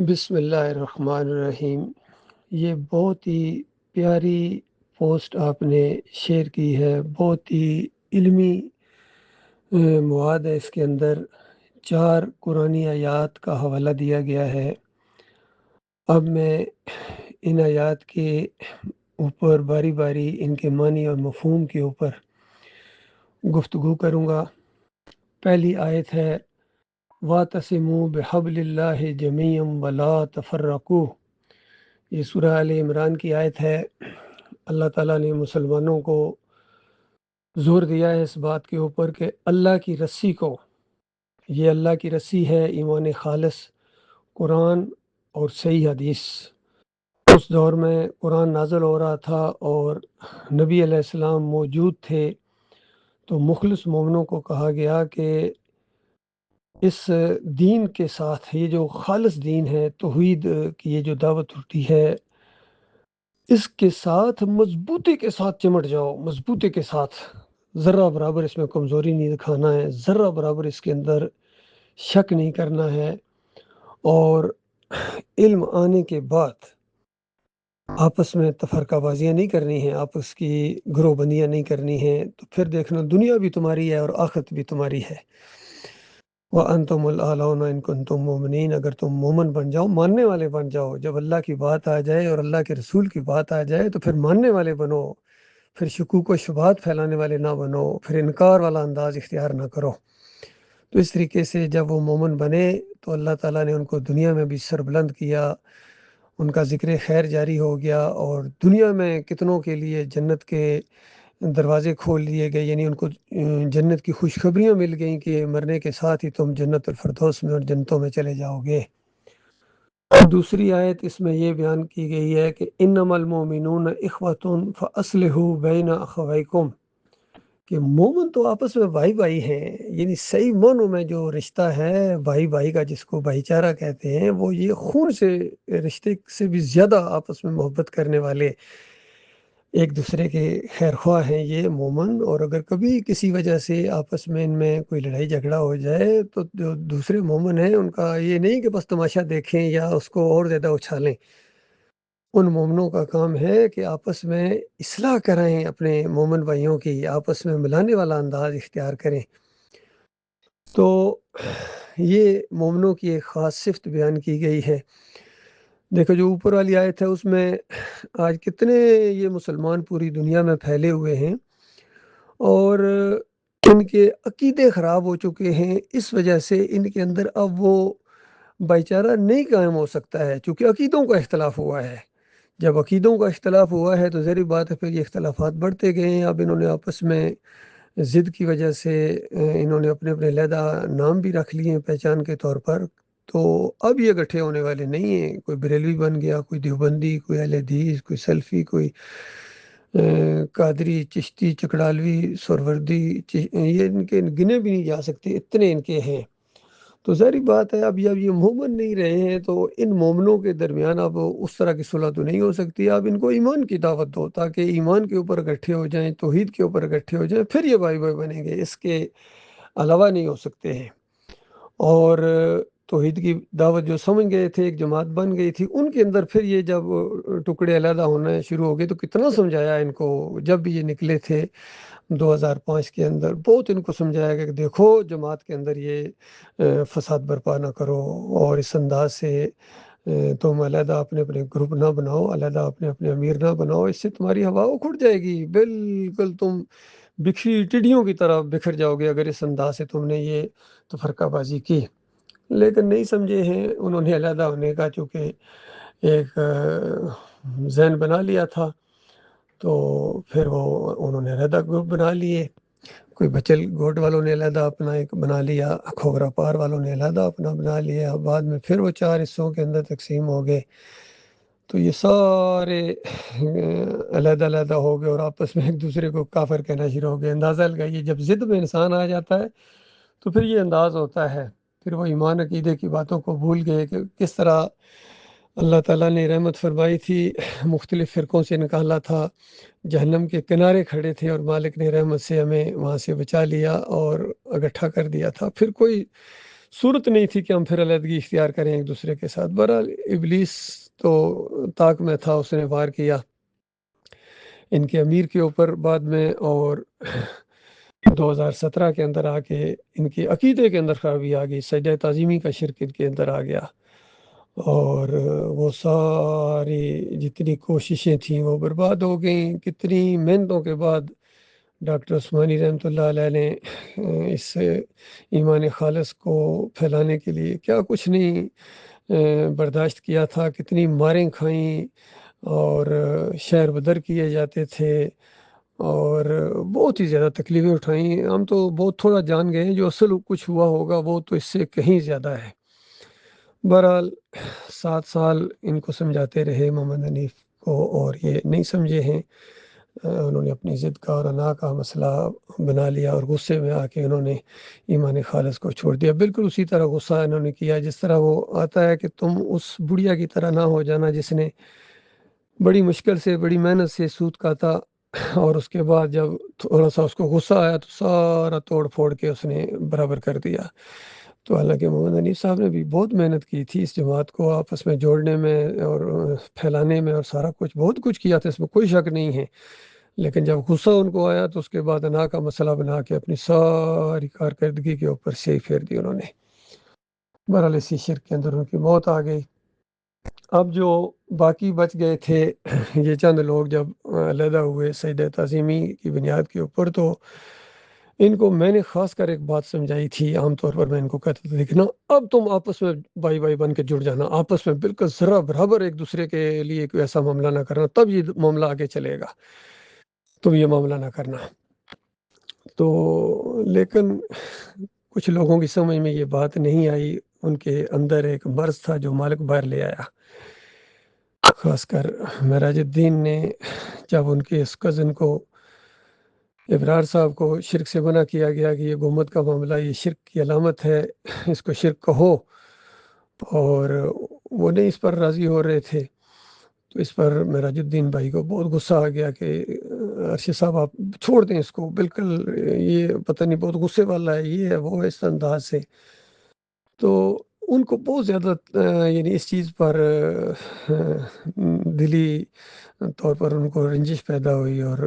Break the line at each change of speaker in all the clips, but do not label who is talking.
بسم اللہ الرحمن الرحیم۔ یہ بہت ہی پیاری پوسٹ آپ نے شیئر کی ہے، بہت ہی علمی مواد ہے۔ اس کے اندر 4 قرآنی آیات کا حوالہ دیا گیا ہے۔ اب میں ان آیات کے اوپر باری باری ان کے معنی اور مفہوم کے اوپر گفتگو کروں گا۔ پہلی آیت ہے وَاعْتَصِمُوا بِحَبْلِ اللَّهِ جَمِيعًا وَلَا تَفَرَّقُوا۔ یہ سورہ آل عمران کی آیت ہے۔ اللہ تعالیٰ نے مسلمانوں کو زور دیا ہے اس بات کے اوپر کہ اللہ کی رسی کو، یہ اللہ کی رسی ہے، ایمان خالص، قرآن اور صحیح حدیث۔ اس دور میں قرآن نازل ہو رہا تھا اور نبی علیہ السلام موجود تھے، تو مخلص مومنوں کو کہا گیا کہ اس دین کے ساتھ، یہ جو خالص دین ہے، توحید کی یہ جو دعوت اٹھتی ہے، اس کے ساتھ مضبوطی کے ساتھ چمٹ جاؤ، مضبوطی کے ساتھ، ذرہ برابر اس میں کمزوری نہیں دکھانا ہے، ذرہ برابر اس کے اندر شک نہیں کرنا ہے، اور علم آنے کے بعد آپس میں تفرقہ بازیاں نہیں کرنی ہیں، آپس کی گروہ بندیاں نہیں کرنی ہیں، تو پھر دیکھنا دنیا بھی تمہاری ہے اور آخرت بھی تمہاری ہے۔ وَأَنْتُمُ الْأَعْلَوْنَ إِن كُنتُم مُؤْمِنِينَ، اگر تم مومن بن جاؤ، ماننے والے بن جاؤ، جب اللہ کی بات آ جائے اور اللہ کے رسول کی بات آ جائے تو پھر ماننے والے بنو، پھر شکوک و شبہات پھیلانے والے نہ بنو، پھر انکار والا انداز اختیار نہ کرو۔ تو اس طریقے سے جب وہ مومن بنے تو اللہ تعالیٰ نے ان کو دنیا میں بھی سربلند کیا، ان کا ذکر خیر جاری ہو گیا، اور دنیا میں کتنوں کے لیے جنت کے دروازے کھول دیے گئے، یعنی ان کو جنت کی خوشخبریاں مل گئیں کہ مرنے کے ساتھ ہی تم جنت الفردوس میں اور جنتوں میں چلے جاؤ گے۔ دوسری آیت اس میں یہ بیان کی گئی ہے کہ انما المؤمنون اخوۃ فاصلحوا بین اخویکم، کہ مومن تو آپس میں بھائی بھائی ہیں، یعنی صحیح معنوں میں جو رشتہ ہے بھائی بھائی کا، جس کو بھائی چارہ کہتے ہیں، وہ یہ خون سے رشتے سے بھی زیادہ آپس میں محبت کرنے والے، ایک دوسرے کے خیر خواہ ہیں یہ مومن۔ اور اگر کبھی کسی وجہ سے آپس میں ان میں کوئی لڑائی جھگڑا ہو جائے تو جو دوسرے مومن ہیں ان کا یہ نہیں کہ بس تماشا دیکھیں یا اس کو اور زیادہ اچھالیں، ان مومنوں کا کام ہے کہ آپس میں اصلاح کرائیں، اپنے مومن بھائیوں کی آپس میں ملانے والا انداز اختیار کریں۔ تو یہ مومنوں کی ایک خاص صفت بیان کی گئی ہے۔ دیکھو جو اوپر والی آیت ہے اس میں آج کتنے یہ مسلمان پوری دنیا میں پھیلے ہوئے ہیں اور ان کے عقیدے خراب ہو چکے ہیں، اس وجہ سے ان کے اندر اب وہ بھائی چارہ نہیں قائم ہو سکتا ہے، چونکہ عقیدوں کا اختلاف ہوا ہے۔ جب عقیدوں کا اختلاف ہوا ہے تو ظاہر بات ہے پھر یہ اختلافات بڑھتے گئے ہیں۔ اب انہوں نے آپس میں ضد کی وجہ سے انہوں نے اپنے اپنے علیحدہ نام بھی رکھ لیے ہیں پہچان کے طور پر، تو اب یہ اکٹھے ہونے والے نہیں ہیں۔ کوئی بریلوی بن گیا، کوئی دیوبندی، کوئی اہل حدیث، کوئی سلفی، کوئی قادری، چشتی، چکڑالوی، سہروردی، یہ ان کے گنے بھی نہیں جا سکتے، اتنے ان کے ہیں۔ تو ظاہری بات ہے اب یہ مومن نہیں رہے ہیں تو ان مومنوں کے درمیان اب اس طرح کی صلح تو نہیں ہو سکتی۔ اب ان کو ایمان کی دعوت دو تاکہ ایمان کے اوپر اکٹھے ہو جائیں، توحید کے اوپر اکٹھے ہو جائیں، پھر یہ بھائی بھائی بنیں گے، اس کے علاوہ نہیں ہو سکتے ہیں۔ اور توحید کی دعوت جو سمجھ گئے تھے، ایک جماعت بن گئی تھی، ان کے اندر پھر یہ جب ٹکڑے علیحدہ ہونا شروع ہو گئے تو کتنا سمجھایا ان کو، جب بھی یہ نکلے تھے 2005 کے اندر بہت ان کو سمجھایا گیا کہ دیکھو جماعت کے اندر یہ فساد برپا نہ کرو، اور اس انداز سے تم علیحدہ اپنے اپنے گروپ نہ بناؤ، علیحدہ اپنے اپنے امیر نہ بناؤ، اس سے تمہاری ہوا کھٹ جائے گی، بالکل تم بکھری ٹڈیوں کی طرح بکھر جاؤ گے اگر اس انداز سے تم نے یہ تفرقہ بازی کی۔ لیکن نہیں سمجھے ہیں انہوں نے علیحدہ ہونے کا، چونکہ ایک ذہن بنا لیا تھا، تو پھر وہ انہوں نے علیحدہ گروپ بنا لیے۔ کوئی بچل گوٹ والوں نے علیحدہ اپنا ایک بنا لیا، کھوگرا پار والوں نے علیحدہ اپنا بنا لیا، بعد میں پھر وہ 4 حصوں کے اندر تقسیم ہو گئے۔ تو یہ سارے علیحدہ علیحدہ ہو گئے اور آپس میں ایک دوسرے کو کافر کہنا شروع ہو گئے۔ اندازہ لگائیے جب ضد میں انسان آ جاتا ہے تو پھر یہ انداز ہوتا ہے، پھر وہ ایمان عقیدے کی باتوں کو بھول گئے کہ کس طرح اللہ تعالیٰ نے رحمت فرمائی تھی، مختلف فرقوں سے نکالا تھا، جہنم کے کنارے کھڑے تھے اور مالک نے رحمت سے ہمیں وہاں سے بچا لیا اور اکٹھا کر دیا تھا۔ پھر کوئی صورت نہیں تھی کہ ہم پھر علیحدگی اختیار کریں ایک دوسرے کے ساتھ۔ بہرحال ابلیس تو طاق میں تھا، اس نے وار کیا ان کے امیر کے اوپر بعد میں، اور 2017 کے اندر آ کے ان کے عقیدے کے اندر خرابی آ گئی، سجدہ تعظیمی کا شرک ان کے اندر آ گیا، اور وہ ساری جتنی کوششیں تھیں وہ برباد ہو گئیں۔ کتنی محنتوں کے بعد ڈاکٹر عثمانی رحمۃ اللہ علیہ نے اس ایمان خالص کو پھیلانے کے لیے کیا کچھ نہیں برداشت کیا تھا، کتنی ماریں کھائیں، اور شہر بدر کیے جاتے تھے، اور بہت ہی زیادہ تکلیفیں اٹھائیں۔ ہم تو بہت تھوڑا جان گئے ہیں، جو اصل کچھ ہوا ہوگا وہ تو اس سے کہیں زیادہ ہے۔ بہرحال 7 سال ان کو سمجھاتے رہے محمد حنیف کو، اور یہ نہیں سمجھے ہیں۔ انہوں نے اپنی ضد کا اور انا کا مسئلہ بنا لیا، اور غصے میں آ کے انہوں نے ایمان خالص کو چھوڑ دیا۔ بالکل اسی طرح غصہ انہوں نے کیا جس طرح وہ آتا ہے کہ تم اس بڑھیا کی طرح نہ ہو جانا جس نے بڑی مشکل سے، بڑی محنت سے سود کاتا، اور اس کے بعد جب تھوڑا سا اس کو غصہ آیا تو سارا توڑ پھوڑ کے اس نے برابر کر دیا۔ تو حالانکہ محمد حنیف صاحب نے بھی بہت محنت کی تھی اس جماعت کو آپس میں جوڑنے میں اور پھیلانے میں، اور سارا کچھ بہت کچھ کیا تھا، اس میں کوئی شک نہیں ہے۔ لیکن جب غصہ ان کو آیا تو اس کے بعد انا کا مسئلہ بنا کے اپنی ساری کارکردگی کے اوپر سے پھیر دی انہوں نے۔ بہرحال اسی شرک کے اندر ان کی موت آ گئی۔ اب جو باقی بچ گئے تھے یہ چند لوگ جب علیحدہ ہوئے سجدہ تعظیمی کی بنیاد کے اوپر، تو ان کو میں نے خاص کر ایک بات سمجھائی تھی۔ عام طور پر میں ان کو کہتا تھا دیکھنا، اب تم آپس میں بھائی بھائی بن کے جڑ جانا، آپس میں بالکل ذرا برابر ایک دوسرے کے لیے کوئی ایسا معاملہ نہ کرنا، تب یہ معاملہ آگے چلے گا، تم یہ معاملہ نہ کرنا۔ تو لیکن کچھ لوگوں کی سمجھ میں یہ بات نہیں آئی، ان کے اندر ایک مرض تھا جو مالک باہر لے آیا۔ خاص کر معراج الدین نے جب ان کے اس کزن کو، ابرار صاحب کو، شرک سے منع کیا گیا کہ یہ گمبد کا معاملہ یہ شرک کی علامت ہے، اس کو شرک کہو، اور وہ نہیں اس پر راضی ہو رہے تھے، تو اس پر معراج الدین بھائی کو بہت غصہ آ گیا کہ ارشد صاحب آپ چھوڑ دیں اس کو، بالکل یہ پتہ نہیں بہت غصے والا ہے، یہ ہے وہ ہے، اس انداز سے۔ تو ان کو بہت زیادہ یعنی اس چیز پر دلی طور پر ان کو رنجش پیدا ہوئی، اور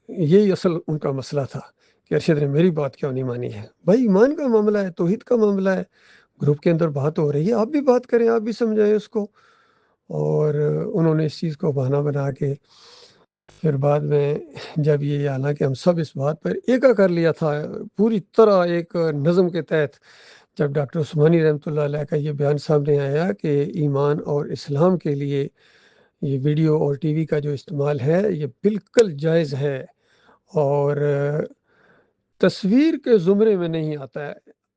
یہی اصل ان کا مسئلہ تھا کہ ارشد نے میری بات کیوں نہیں مانی ہے۔ بھائی ایمان کا معاملہ ہے، توحید کا معاملہ ہے، گروپ کے اندر بات ہو رہی ہے، آپ بھی بات کریں، آپ بھی سمجھائیں اس کو۔ اور انہوں نے اس چیز کو بہانہ بنا کے پھر بعد میں جب یہ حالانکہ ہم سب اس بات پر ایکا کر لیا تھا پوری طرح ایک نظم کے تحت، جب ڈاکٹر عثمانی رحمۃ اللہ علیہ کا یہ بیان سامنے آیا کہ ایمان اور اسلام کے لیے یہ ویڈیو اور ٹی وی کا جو استعمال ہے یہ بالکل جائز ہے، اور تصویر کے زمرے میں نہیں آتا ہے۔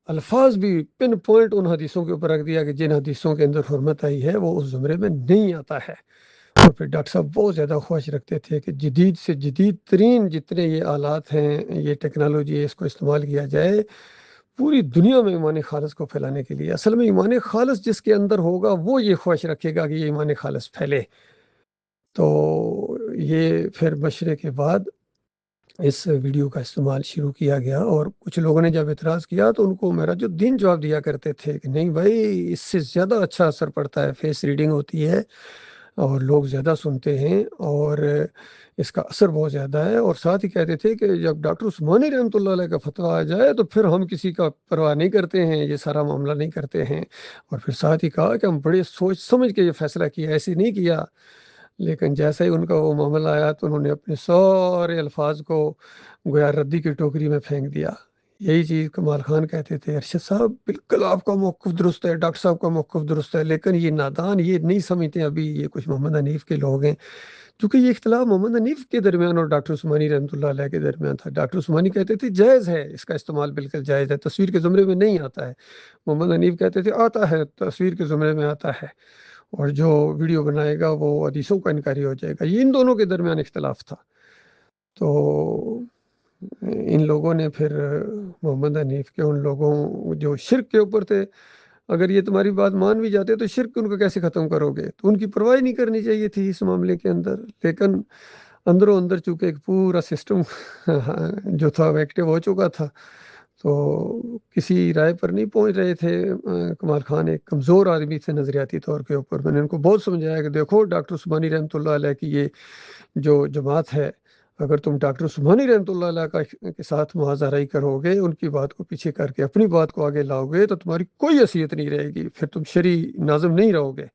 الفاظ بھی پن پوائنٹ ان حدیثوں کے اوپر رکھ دیا کہ جن حدیثوں کے اندر حرمت آئی ہے وہ اس زمرے میں نہیں آتا ہے۔ اور پھر ڈاکٹر صاحب بہت زیادہ خواہش رکھتے تھے کہ جدید سے جدید ترین جتنے یہ آلات ہیں، یہ ٹیکنالوجی ہے، اس کو استعمال کیا جائے پوری دنیا میں ایمان خالص کو پھیلانے کے لیے۔ اصل میں ایمان خالص جس کے اندر ہوگا وہ یہ خواہش رکھے گا کہ یہ ایمان خالص پھیلے۔ تو یہ پھر مشورے کے بعد اس ویڈیو کا استعمال شروع کیا گیا، اور کچھ لوگوں نے جب اعتراض کیا تو ان کو معراج الدین جواب دیا کرتے تھے کہ نہیں بھائی، اس سے زیادہ اچھا اثر پڑتا ہے، فیس ریڈنگ ہوتی ہے اور لوگ زیادہ سنتے ہیں، اور اس کا اثر بہت زیادہ ہے۔ اور ساتھ ہی کہتے تھے کہ جب ڈاکٹر عثمانی رحمۃ اللہ علیہ کا فتویٰ آ جائے تو پھر ہم کسی کا پرواہ نہیں کرتے ہیں، یہ سارا معاملہ نہیں کرتے ہیں۔ اور پھر ساتھ ہی کہا کہ ہم بڑے سوچ سمجھ کے یہ فیصلہ کیا، ایسے نہیں کیا۔ لیکن جیسا ہی ان کا وہ معاملہ آیا تو انہوں نے اپنے سارے الفاظ کو گویا ردی کی ٹوکری میں پھینک دیا۔ یہی چیز کمال خان کہتے تھے، ارشد صاحب بالکل آپ کا موقف درست ہے، ڈاکٹر صاحب کا موقف درست ہے، لیکن یہ نادان یہ نہیں سمجھتے ابھی یہ کچھ محمد حنیف کے لوگ ہیں، کیونکہ یہ اختلاف محمد حنیف کے درمیان اور ڈاکٹر عثمانی رحمۃ اللہ علیہ کے درمیان تھا۔ ڈاکٹر عثمانی کہتے تھے جائز ہے، اس کا استعمال بالکل جائز ہے، تصویر کے زمرے میں نہیں آتا ہے۔ محمد حنیف کہتے تھے آتا ہے، تصویر کے زمرے میں آتا ہے، اور جو ویڈیو بنائے گا وہ حدیثوں کا انکاری ہو جائے گا۔ یہ ان دونوں کے درمیان اختلاف تھا۔ تو ان لوگوں نے پھر محمد حنیف کے ان لوگوں جو شرک کے اوپر تھے، اگر یہ تمہاری بات مان بھی جاتے تو شرک ان کو کیسے ختم کرو گے، تو ان کی پرواہ نہیں کرنی چاہیے تھی اس معاملے کے اندر۔ لیکن اندروں اندر چونکہ ایک پورا سسٹم جو تھا وہ ایکٹیو ہو چکا تھا، تو کسی رائے پر نہیں پہنچ رہے تھے۔ کمال خان ایک کمزور آدمی تھے نظریاتی طور کے اوپر۔ میں نے ان کو بہت سمجھایا کہ دیکھو ڈاکٹر عثمانی رحمۃ اللہ علیہ کی یہ جو جماعت ہے، اگر تم ڈاکٹر عثمانی رحمۃ اللہ علیہ کے ساتھ معاذرائی کرو گے، ان کی بات کو پیچھے کر کے اپنی بات کو آگے لاؤ گے، تو تمہاری کوئی حیثیت نہیں رہے گی، پھر تم شرعی ناظم نہیں رہو گے۔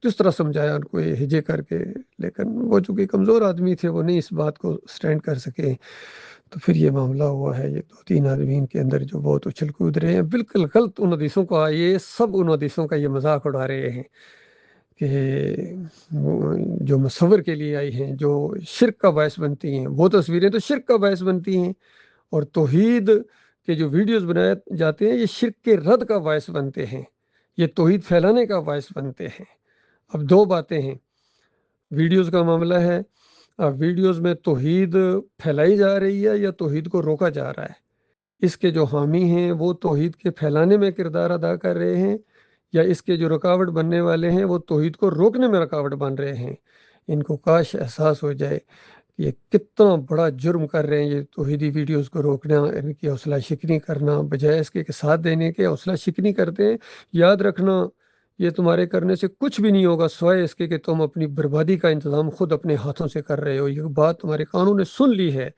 تو اس طرح سمجھایا ان کو یہ ہجے کر کے، لیکن وہ چونکہ کمزور آدمی تھے، وہ نہیں اس بات کو سٹینڈ کر سکے۔ تو پھر یہ معاملہ ہوا ہے، یہ 2-3 آدمین کے اندر جو بہت اچھل کود رہے ہیں، بالکل غلط ان حدیثوں کو، یہ سب ان حدیثوں کا یہ مذاق اڑا رہے ہیں کہ جو مصور کے لیے آئی ہیں، جو شرک کا باعث بنتی ہیں، وہ تصویریں تو شرک کا باعث بنتی ہیں، اور توحید کے جو ویڈیوز بنائے جاتے ہیں، یہ شرک کے رد کا باعث بنتے ہیں، یہ توحید پھیلانے کا باعث بنتے ہیں۔ اب دو باتیں ہیں، ویڈیوز کا معاملہ ہے، اب ویڈیوز میں توحید پھیلائی جا رہی ہے یا توحید کو روکا جا رہا ہے؟ اس کے جو حامی ہیں وہ توحید کے پھیلانے میں کردار ادا کر رہے ہیں، یا اس کے جو رکاوٹ بننے والے ہیں وہ توحید کو روکنے میں رکاوٹ بن رہے ہیں؟ ان کو کاش احساس ہو جائے کہ یہ کتنا بڑا جرم کر رہے ہیں، یہ توحیدی ویڈیوز کو روکنا، ان کی حوصلہ شکنی کرنا، بجائے اس کے ساتھ دینے کے حوصلہ شکنی کرتے ہیں۔ یاد رکھنا، یہ تمہارے کرنے سے کچھ بھی نہیں ہوگا سوائے اس کے کہ تم اپنی بربادی کا انتظام خود اپنے ہاتھوں سے کر رہے ہو۔ یہ بات تمہارے کانوں نے سن لی ہے،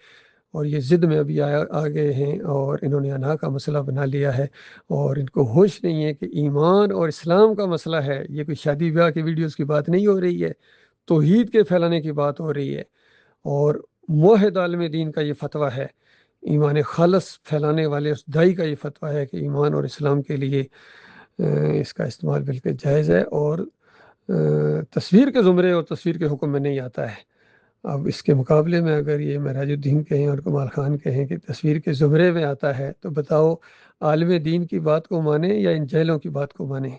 اور یہ ضد میں ابھی آ گئے ہیں، اور انہوں نے انا کا مسئلہ بنا لیا ہے، اور ان کو ہوش نہیں ہے کہ ایمان اور اسلام کا مسئلہ ہے۔ یہ کوئی شادی بیاہ کی ویڈیوز کی بات نہیں ہو رہی ہے، توحید کے پھیلانے کی بات ہو رہی ہے، اور موحد عالم دین کا یہ فتویٰ ہے، ایمان خالص پھیلانے والے اس دائی کا یہ فتویٰ ہے کہ ایمان اور اسلام کے لیے اس کا استعمال بالکل جائز ہے، اور تصویر کے زمرے اور تصویر کے حکم میں نہیں آتا ہے۔ اب اس کے مقابلے میں اگر یہ معراج الدین کہیں اور کمال خان کہیں کہ تصویر کے زمرے میں آتا ہے، تو بتاؤ عالم دین کی بات کو مانیں یا ان جہلوں کی بات کو مانیں؟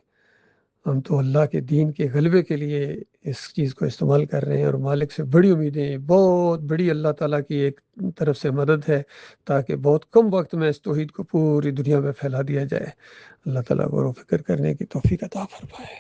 ہم تو اللہ کے دین کے غلبے کے لیے اس چیز کو استعمال کر رہے ہیں، اور مالک سے بڑی امیدیں، بہت بڑی اللہ تعالیٰ کی ایک طرف سے مدد ہے، تاکہ بہت کم وقت میں اس توحید کو پوری دنیا میں پھیلا دیا جائے۔ اللہ تعالیٰ غور و فکر کرنے کی توفیق عطا فرمائے۔